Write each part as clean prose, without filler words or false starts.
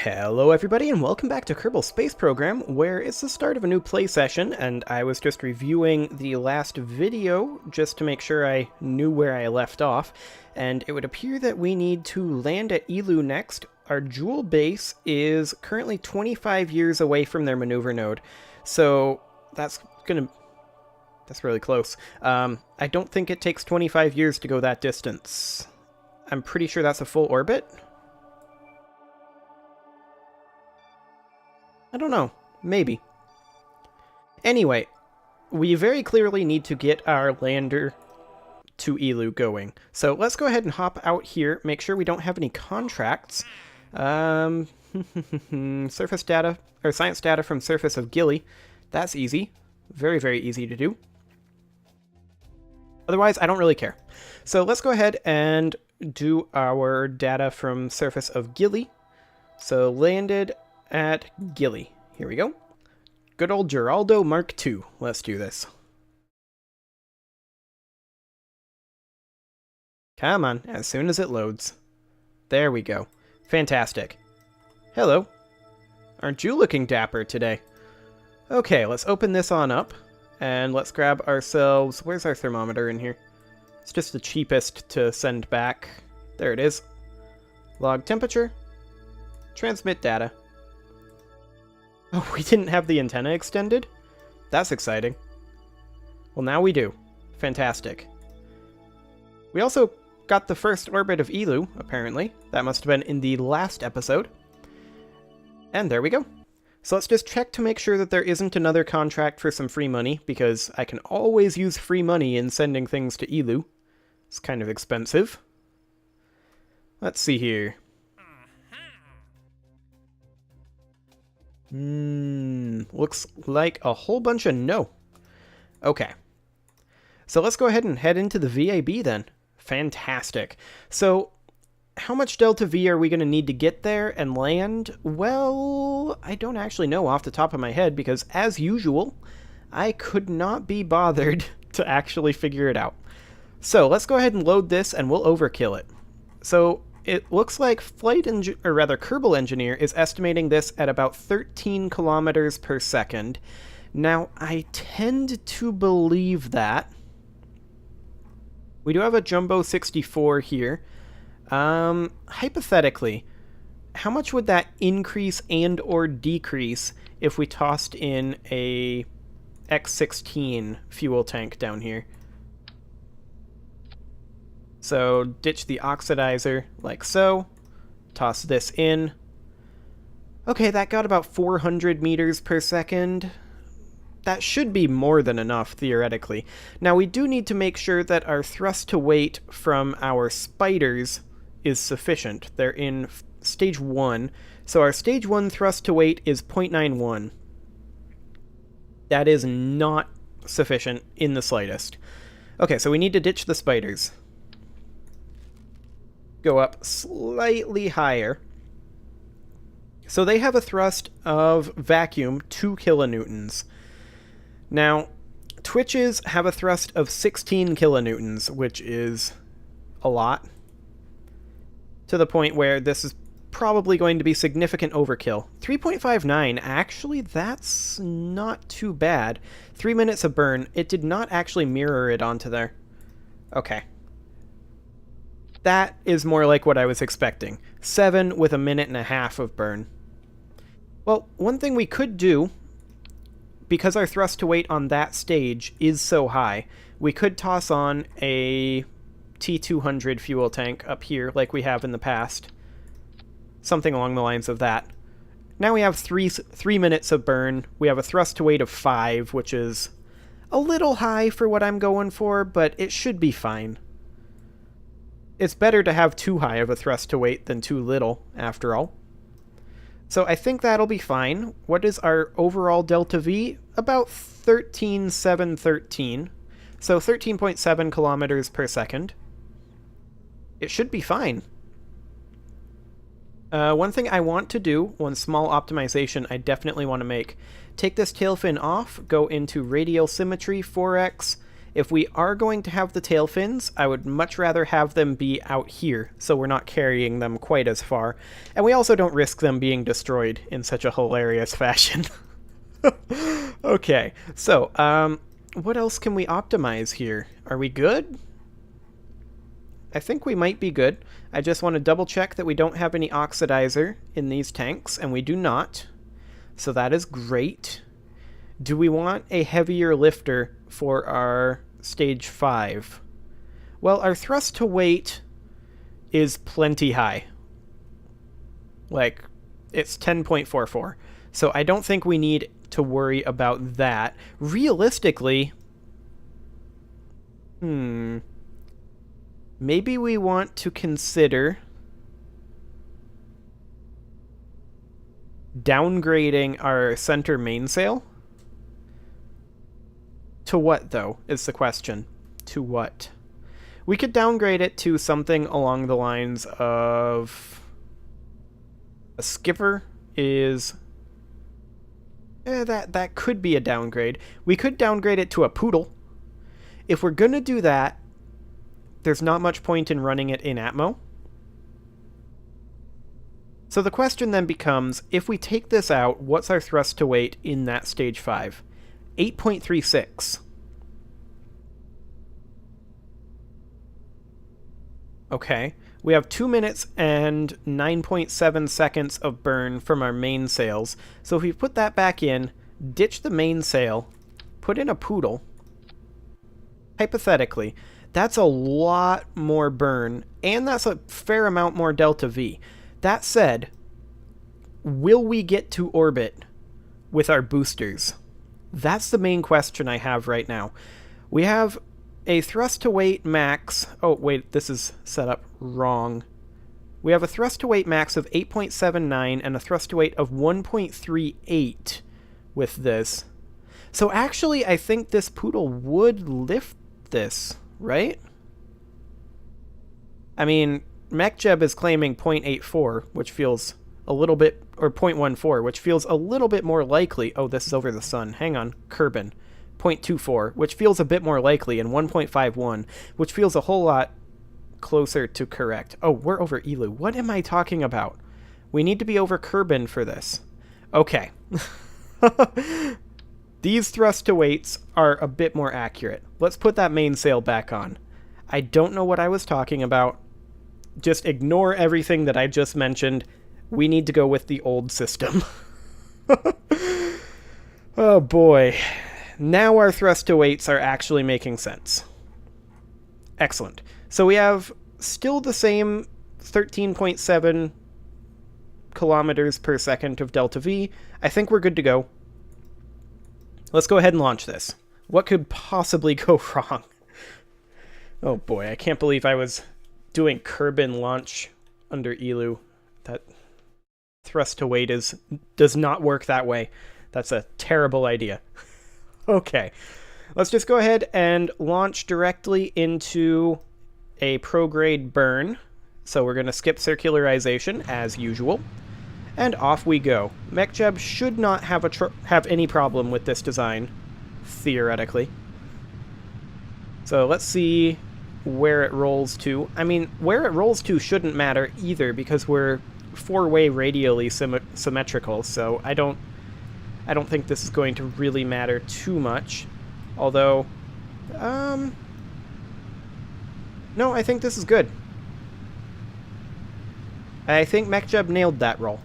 Hello everybody and welcome back to Kerbal Space Program, where it's the start of a new play session, and I was just reviewing the last video just to make sure I knew where I left off, and it would appear that we need to land at Elu next. Our Jewel base is currently 25 years away from their maneuver node, so that's really close. I don't think it takes 25 years to go that distance. I'm pretty sure that's a full orbit. I don't know. Maybe. Anyway, we very clearly need to get our lander to Elu going. So let's go ahead and hop out here, make sure we don't have any contracts. Surface data, or science data from surface of Gilly. That's easy. Very, very easy to do. Otherwise, I don't really care. So let's go ahead and do our data from surface of Gilly. So landed at Gilly. Here we go. Good old Geraldo Mark II. Let's do this. Come on, as soon as it loads. There we go. Fantastic. Hello. Aren't you looking dapper today? Okay, let's open this on up. And let's grab ourselves... Where's our thermometer in here? It's just the cheapest to send back. There it is. Log temperature. Transmit data. Oh, we didn't have the antenna extended? That's exciting. Well, now we do. Fantastic. We also got the first orbit of Elu, apparently. That must have been in the last episode. And there we go. So let's just check to make sure that there isn't another contract for some free money, because I can always use free money in sending things to Elu. It's kind of expensive. Let's see here. Looks like a whole bunch of no. Okay. So let's go ahead and head into the VAB then. Fantastic. So, how much Delta V are we going to need to get there and land? Well, I don't actually know off the top of my head because, as usual, I could not be bothered to actually figure it out. So, let's go ahead and load this and we'll overkill it. So, it looks like Kerbal Engineer is estimating this at about 13 kilometers per second. Now, I tend to believe that. We do have a Jumbo 64 here. Hypothetically, how much would that increase and or decrease if we tossed in a X16 fuel tank down here? So, ditch the oxidizer, like so. Toss this in. Okay, that got about 400 meters per second. That should be more than enough, theoretically. Now, we do need to make sure that our thrust to weight from our spiders is sufficient. They're in stage 1. So our stage 1 thrust to weight is 0.91. That is not sufficient in the slightest. Okay, so we need to ditch the spiders. Go up slightly higher. So they have a thrust of vacuum 2 kilonewtons. Now, Twitches have a thrust of 16 kilonewtons, which is a lot. To the point where this is probably going to be significant overkill. 3.59, actually, that's not too bad. 3 minutes of burn. It did not actually mirror it onto there. Okay. That is more like what I was expecting. 7 with a minute and a half of burn. Well, one thing we could do, because our thrust to weight on that stage is so high, we could toss on a T200 fuel tank up here like we have in the past. Something along the lines of that. Now we have 3 minutes of burn. We have a thrust to weight of 5, which is a little high for what I'm going for, but it should be fine. It's better to have too high of a thrust to weight than too little, after all. So I think that'll be fine. What is our overall Delta V? About 13,713. So 13.7 kilometers per second. It should be fine. One thing I want to do, one small optimization I definitely want to make. Take this tail fin off, go into radial symmetry 4x, If we are going to have the tail fins, I would much rather have them be out here, so we're not carrying them quite as far. And we also don't risk them being destroyed in such a hilarious fashion. Okay, so, what else can we optimize here? Are we good? I think we might be good. I just want to double check that we don't have any oxidizer in these tanks, and we do not. So that is great. Do we want a heavier lifter for our stage 5? Well, our thrust to weight is plenty high. Like, it's 10.44. So I don't think we need to worry about that. Realistically, maybe we want to consider downgrading our center mainsail. To what, though, is the question. To what? We could downgrade it to something along the lines of... a skipper is... that could be a downgrade. We could downgrade it to a poodle. If we're going to do that, there's not much point in running it in Atmo. So the question then becomes, if we take this out, what's our thrust to weight in that stage 5? 8.36. Okay. We have 2 minutes and 9.7 seconds of burn from our mainsails. So if we put that back in, ditch the mainsail, put in a poodle, hypothetically, that's a lot more burn, and that's a fair amount more delta V. That said, will we get to orbit with our boosters? That's the main question I have right now. We have a thrust to weight max... Oh, wait, this is set up wrong. We have a thrust to weight max of 8.79 and a thrust to weight of 1.38 with this. So actually, I think this poodle would lift this, right? I mean, MechJeb is claiming 0.84, which feels a little bit... or 0.14, which feels a little bit more likely... Oh, this is over the sun. Hang on. Kerbal. 0.24, which feels a bit more likely, and 1.51, which feels a whole lot closer to correct. Oh, we're over Elu. What am I talking about? We need to be over Kerbal for this. Okay. These thrust to weights are a bit more accurate. Let's put that mainsail back on. I don't know what I was talking about. Just ignore everything that I just mentioned. We need to go with the old system. Oh boy. Now our thrust to weights are actually making sense. Excellent. So we have still the same 13.7 kilometers per second of delta V. I think we're good to go. Let's go ahead and launch this. What could possibly go wrong? Oh boy, I can't believe I was doing Kerbal launch under Elu. That thrust to weight does not work that way. That's a terrible idea. Okay, let's just go ahead and launch directly into a prograde burn. So we're going to skip circularization as usual. And off we go. MechJeb should not have any problem with this design, theoretically. So let's see where it rolls to. I mean, where it rolls to shouldn't matter either, because we're 4-way radially symmetrical, so I don't think this is going to really matter too much. Although, no, I think this is good. I think MechJeb nailed that roll.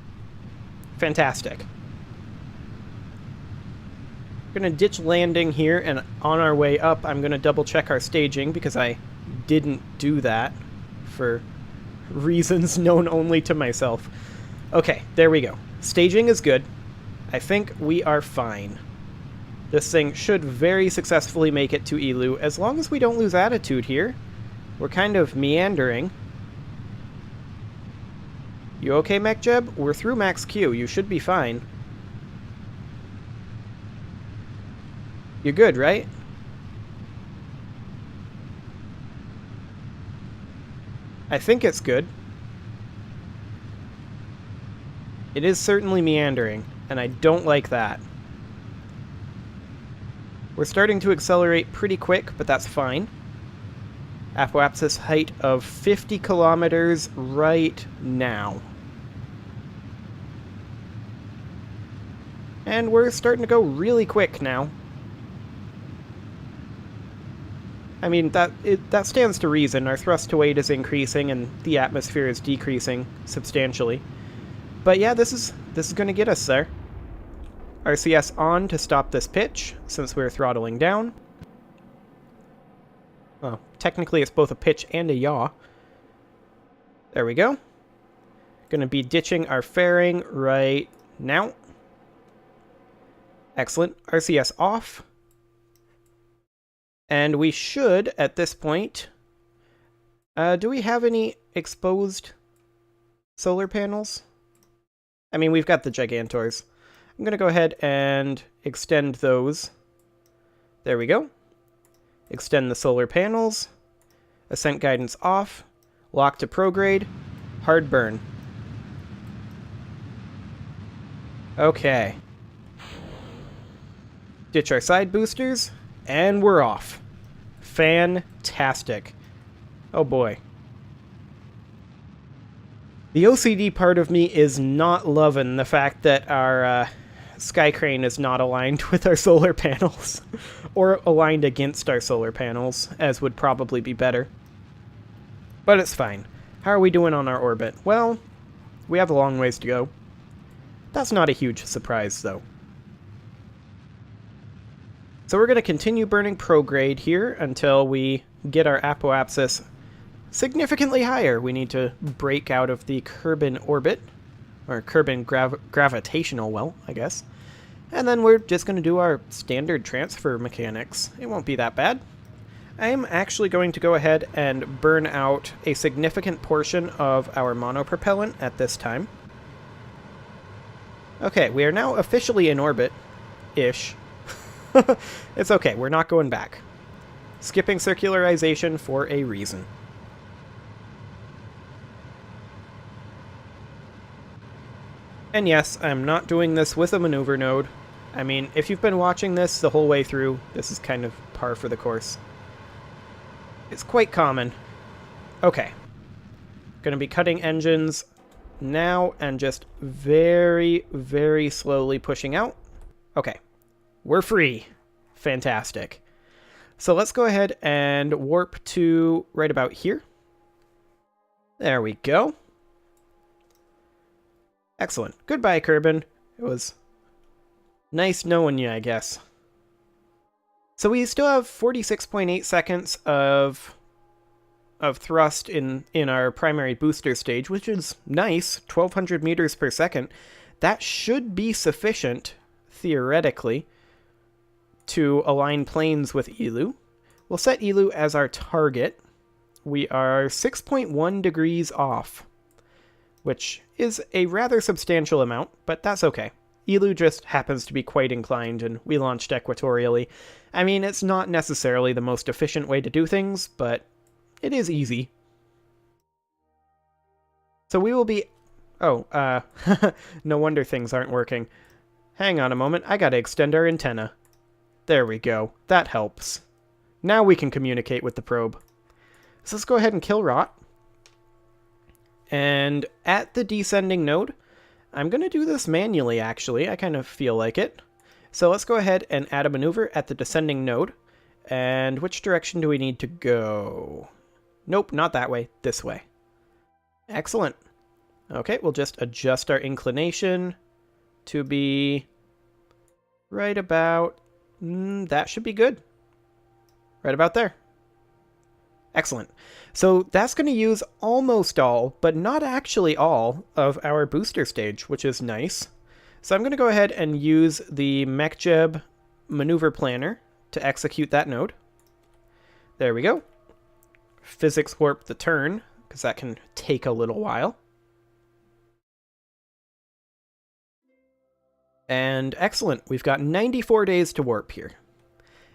Fantastic. We're going to ditch landing here, and on our way up, I'm going to double check our staging, because I didn't do that for reasons known only to myself. Okay, there we go. Staging is good. I think we are fine. This thing should very successfully make it to Elu, as long as we don't lose attitude here. We're kind of meandering. You okay, MechJeb? We're through max Q. You should be fine. You're good, right? I think it's good. It is certainly meandering, and I don't like that. We're starting to accelerate pretty quick, but that's fine. Apoapsis height of 50 kilometers right now. And we're starting to go really quick now. I mean, that stands to reason. Our thrust to weight is increasing and the atmosphere is decreasing substantially. But yeah, this is going to get us there. RCS on to stop this pitch, since we're throttling down. Well, technically it's both a pitch and a yaw. There we go. Gonna be ditching our fairing right now. Excellent. RCS off. And we should, at this point... do we have any exposed solar panels? I mean, we've got the Gigantors. I'm going to go ahead and extend those. There we go. Extend the solar panels. Ascent guidance off. Lock to prograde. Hard burn. Okay. Ditch our side boosters. And we're off. Fantastic. Oh boy. The OCD part of me is not loving the fact that our sky crane is not aligned with our solar panels. Or aligned against our solar panels, as would probably be better. But it's fine. How are we doing on our orbit? Well, we have a long ways to go. That's not a huge surprise, though. So we're going to continue burning prograde here until we get our apoapsis significantly higher. We need to break out of the Kerbal orbit, or Kerbal gravitational well, I guess. And then we're just going to do our standard transfer mechanics. It won't be that bad. I am actually going to go ahead and burn out a significant portion of our monopropellant at this time. Okay, we are now officially in orbit-ish. It's okay, we're not going back. Skipping circularization for a reason. And yes, I'm not doing this with a maneuver node. I mean, if you've been watching this the whole way through, this is kind of par for the course. It's quite common. Okay. Gonna be cutting engines now and just very, very slowly pushing out. Okay. We're free. Fantastic. So let's go ahead and warp to right about here. There we go. Excellent. Goodbye, Kerbal. It was nice knowing you, I guess. So we still have 46.8 seconds of thrust in our primary booster stage, which is nice. 1,200 meters per second. That should be sufficient, theoretically, to align planes with Eeloo. We'll set Eeloo as our target. We are 6.1 degrees off, which is a rather substantial amount, but that's okay. Eeloo just happens to be quite inclined, and we launched equatorially. I mean, it's not necessarily the most efficient way to do things, but it is easy. So we will be... Oh, no wonder things aren't working. Hang on a moment, I gotta extend our antenna. There we go. That helps. Now we can communicate with the probe. So let's go ahead and kill Rot. And at the descending node, I'm going to do this manually, actually. I kind of feel like it. So let's go ahead and add a maneuver at the descending node. And which direction do we need to go? Nope, not that way. This way. Excellent. Okay, we'll just adjust our inclination to be right about... that should be good. Right about there. Excellent. So that's going to use almost all, but not actually all, of our booster stage, which is nice. So I'm going to go ahead and use the MechJeb maneuver planner to execute that node. There we go. Physics warp the turn, because that can take a little while. And excellent. We've got 94 days to warp here.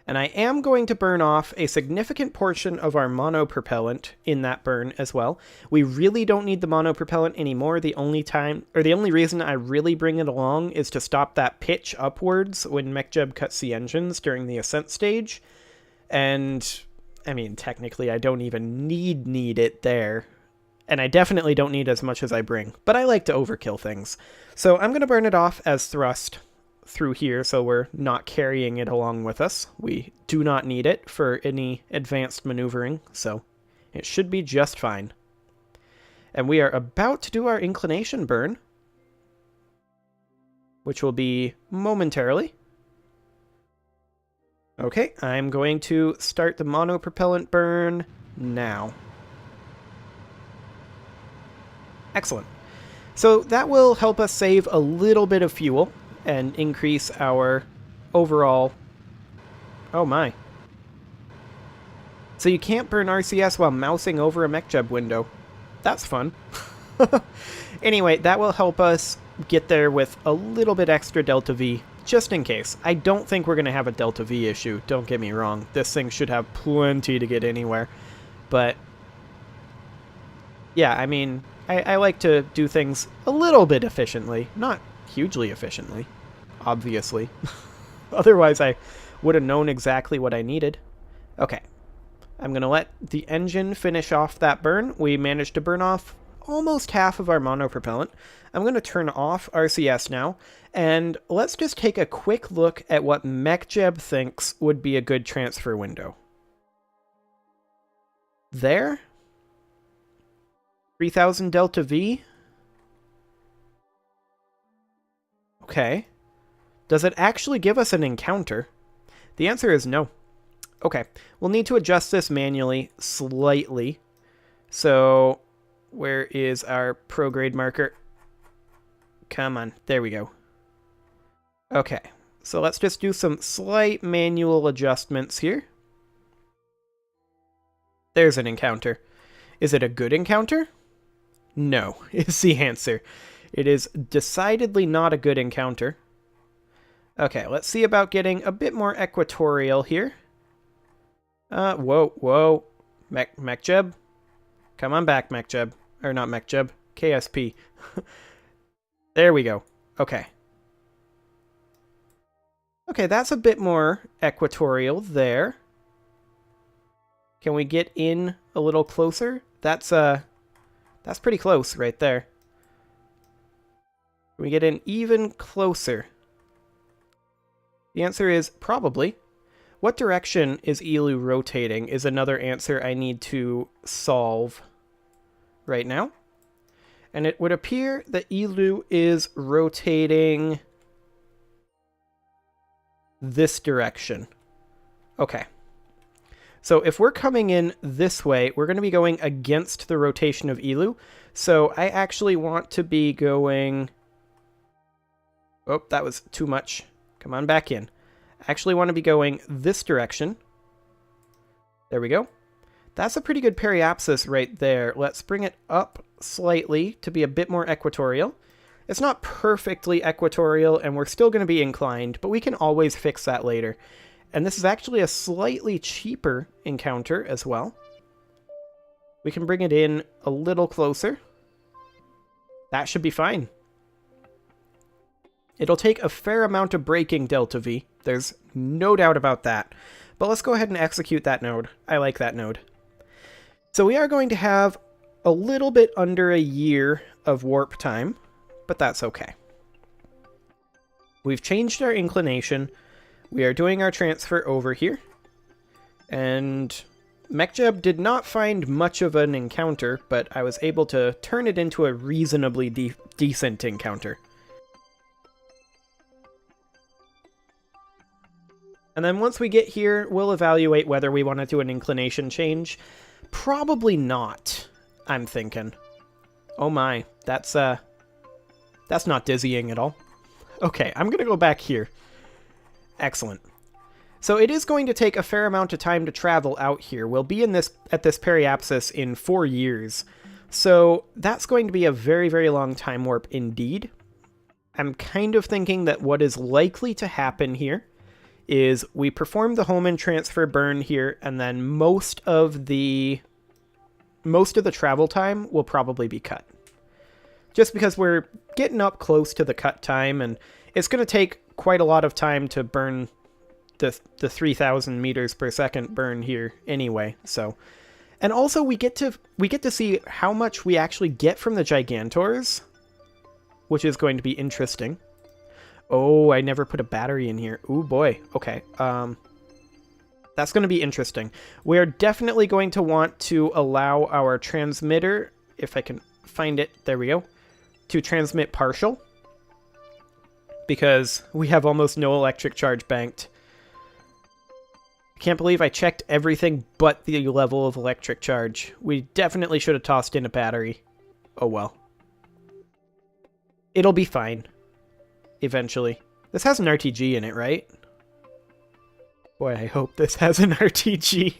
And I am going to burn off a significant portion of our monopropellant in that burn as well. We really don't need the monopropellant anymore. The only reason I really bring it along is to stop that pitch upwards when Mechjeb cuts the engines during the ascent stage. And, I mean, technically I don't even need it there. And I definitely don't need as much as I bring. But I like to overkill things. So I'm going to burn it off as thrust through here, so we're not carrying it along with us. We do not need it for any advanced maneuvering, so it should be just fine. And we are about to do our inclination burn, which will be momentarily. Okay, I'm going to start the monopropellant burn now. Excellent. So that will help us save a little bit of fuel and increase our overall... Oh my. So you can't burn RCS while mousing over a Mechjeb window. That's fun. Anyway, that will help us get there with a little bit extra Delta V, just in case. I don't think we're going to have a Delta V issue, don't get me wrong. This thing should have plenty to get anywhere. But, yeah, I mean, I like to do things a little bit efficiently, not hugely efficiently, obviously. Otherwise, I would have known exactly what I needed. Okay. I'm going to let the engine finish off that burn. We managed to burn off almost half of our monopropellant. I'm going to turn off RCS now, and let's just take a quick look at what Mechjeb thinks would be a good transfer window. There? 3000 Delta V? Okay. Does it actually give us an encounter? The answer is no. Okay, we'll need to adjust this manually slightly. So, where is our prograde marker? Come on, there we go. Okay, so let's just do some slight manual adjustments here. There's an encounter. Is it a good encounter? No, is the answer. It is decidedly not a good encounter. Okay, let's see about getting a bit more equatorial here. Whoa. Mechjeb? Come on back, Mechjeb. Or not Mechjeb, KSP. There we go. Okay. Okay, that's a bit more equatorial there. Can we get in a little closer? That's pretty close right there. Can we get in even closer? The answer is probably. What direction is Elu rotating is another answer I need to solve right now. And it would appear that Elu is rotating this direction. Okay. So if we're coming in this way, we're going to be going against the rotation of Elu. So I actually want to be going... Oh, that was too much. Come on back in. I actually want to be going this direction. There we go. That's a pretty good periapsis right there. Let's bring it up slightly to be a bit more equatorial. It's not perfectly equatorial, and we're still going to be inclined, but we can always fix that later. And this is actually a slightly cheaper encounter as well. We can bring it in a little closer. That should be fine. It'll take a fair amount of braking Delta V. There's no doubt about that. But let's go ahead and execute that node. I like that node. So we are going to have a little bit under a year of warp time, but that's okay. We've changed our inclination. We are doing our transfer over here. And Mechjeb did not find much of an encounter, but I was able to turn it into a reasonably decent encounter. And then once we get here, we'll evaluate whether we want to do an inclination change. Probably not, I'm thinking. Oh my, that's not dizzying at all. Okay, I'm gonna go back here. Excellent. So it is going to take a fair amount of time to travel out here. We'll be at this periapsis in 4 years. So that's going to be a very, very long time warp indeed. I'm kind of thinking that what is likely to happen here is we perform the home and transfer burn here, and then most of the travel time will probably be cut. Just because we're getting up close to the cut time, and it's going to take quite a lot of time to burn the 3,000 meters per second burn here anyway. So, and also we get to see how much we actually get from the Gigantors, which is going to be interesting. Oh, I never put a battery in here. Ooh, boy. Okay. That's going to be interesting. We're definitely going to want to allow our transmitter, if I can find it, there we go, to transmit partial, because we have almost no electric charge banked. I can't believe I checked everything but the level of electric charge. We definitely should have tossed in a battery. Oh well. It'll be fine. Eventually. This has an RTG in it, right? Boy, I hope this has an RTG.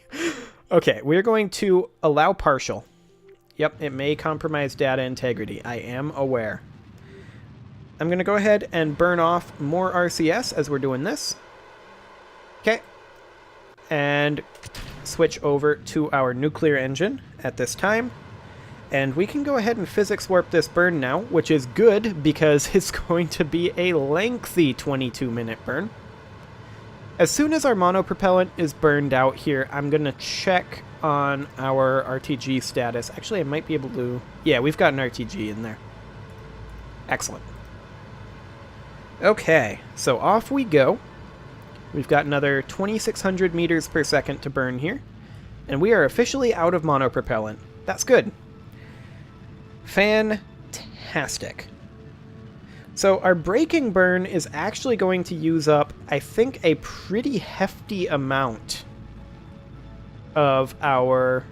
Okay, we're going to allow partial. Yep, it may compromise data integrity. I am aware. I'm going to go ahead and burn off more RCS as we're doing this. Okay. And switch over to our nuclear engine at this time. And we can go ahead and physics warp this burn now, which is good because it's going to be a lengthy 22-minute burn. As soon as our monopropellant is burned out here, I'm going to check on our RTG status. Actually, I might be able to... Yeah, we've got an RTG in there. Excellent. Okay, so off we go. We've got another 2,600 meters per second to burn here. And we are officially out of monopropellant. That's good. Fantastic. So our braking burn is actually going to use up, I think, a pretty hefty amount of our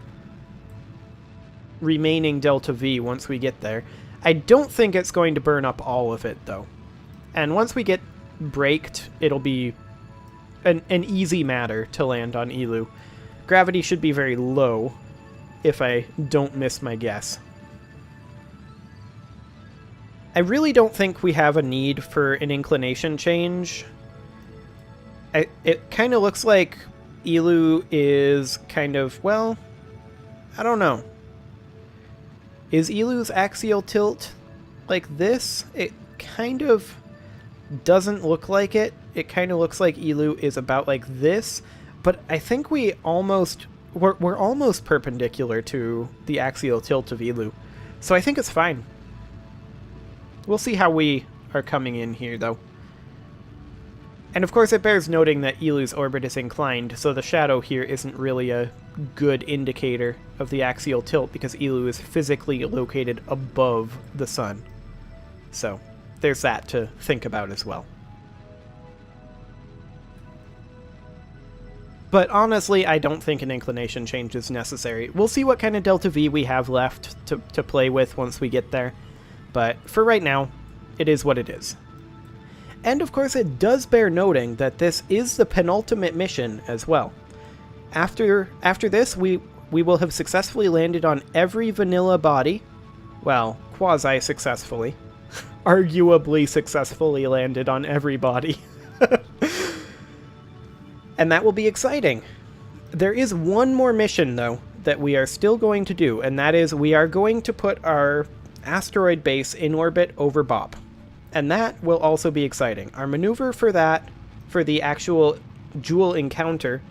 remaining Delta V once we get there. I don't think it's going to burn up all of it, though. And once we get braked, it'll be an easy matter to land on Elu. Gravity should be very low, if I don't miss my guess. I really don't think we have a need for an inclination change. It kind of looks like Elu is kind of, well, I don't know. Is Elu's axial tilt like this? It kind of doesn't look like it. It kind of looks like Elu is about like this, but I think we're almost perpendicular to the axial tilt of Elu. So I think it's fine. We'll see how we are coming in here, though. And of course, it bears noting that Elu's orbit is inclined, so the shadow here isn't really a good indicator of the axial tilt, because Elu is physically located above the sun. So, there's that to think about as well. But honestly, I don't think an inclination change is necessary. We'll see what kind of Delta V we have left to play with once we get there. But for right now, it is what it is. And of course, it does bear noting that this is the penultimate mission as well. After this, we will have successfully landed on every vanilla body. Well, quasi-successfully. Arguably successfully landed on every body. And that will be exciting. There is one more mission, though, that we are still going to do, and that is we are going to put our asteroid base in orbit over Bob. And that will also be exciting. Our maneuver for that, for the actual Joule encounter,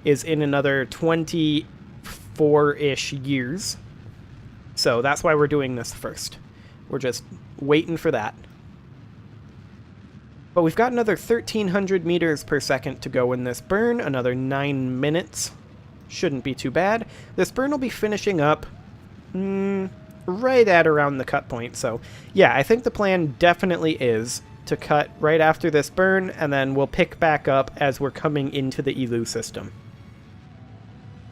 is in another 24-ish years. So that's why we're doing this first. We're just waiting for that. But we've got another 1,300 meters per second to go in this burn, another 9 minutes. Shouldn't be too bad. This burn will be finishing up right at around the cut point. So yeah, I think the plan definitely is to cut right after this burn, and then we'll pick back up as we're coming into the Elu system.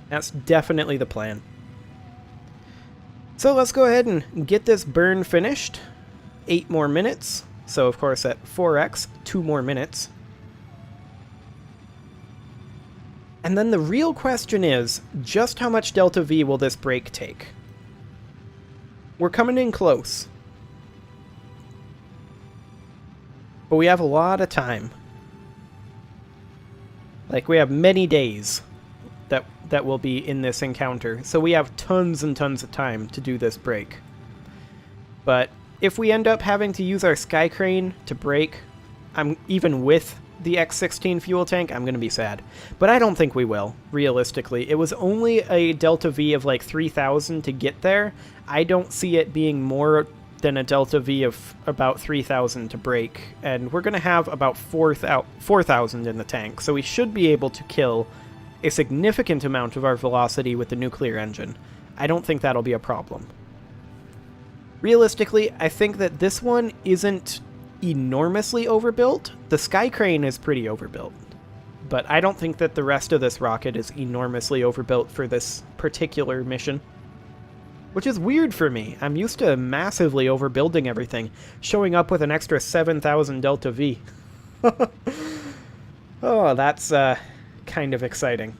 That's definitely the plan. So let's go ahead and get this burn finished. 8 more minutes. So of course at 4x, 2 more minutes. And then the real question is, just how much Delta V will this break take? We're coming in close. But we have a lot of time. Like, we have many days that will be in this encounter, so we have tons and tons of time to do this break. But if we end up having to use our Sky Crane to break, even with the X-16 fuel tank, I'm going to be sad. But I don't think we will, realistically. It was only a Delta V of like 3,000 to get there. I don't see it being more than a Delta V of about 3,000 to break, and we're going to have about 4,000 in the tank, so we should be able to kill a significant amount of our velocity with the nuclear engine. I don't think that'll be a problem. Realistically, I think that this one isn't enormously overbuilt. The Sky Crane is pretty overbuilt, but I don't think that the rest of this rocket is enormously overbuilt for this particular mission. Which is weird for me. I'm used to massively overbuilding everything, showing up with an extra 7,000 Delta V. Oh, that's kind of exciting.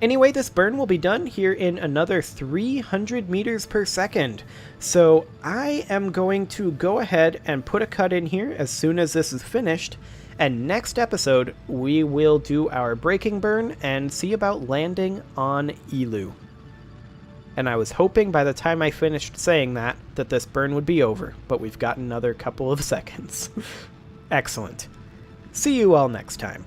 Anyway, this burn will be done here in another 300 meters per second. So I am going to go ahead and put a cut in here as soon as this is finished. And next episode, we will do our braking burn and see about landing on Elu. And I was hoping by the time I finished saying that this burn would be over, but we've got another couple of seconds. Excellent. See you all next time.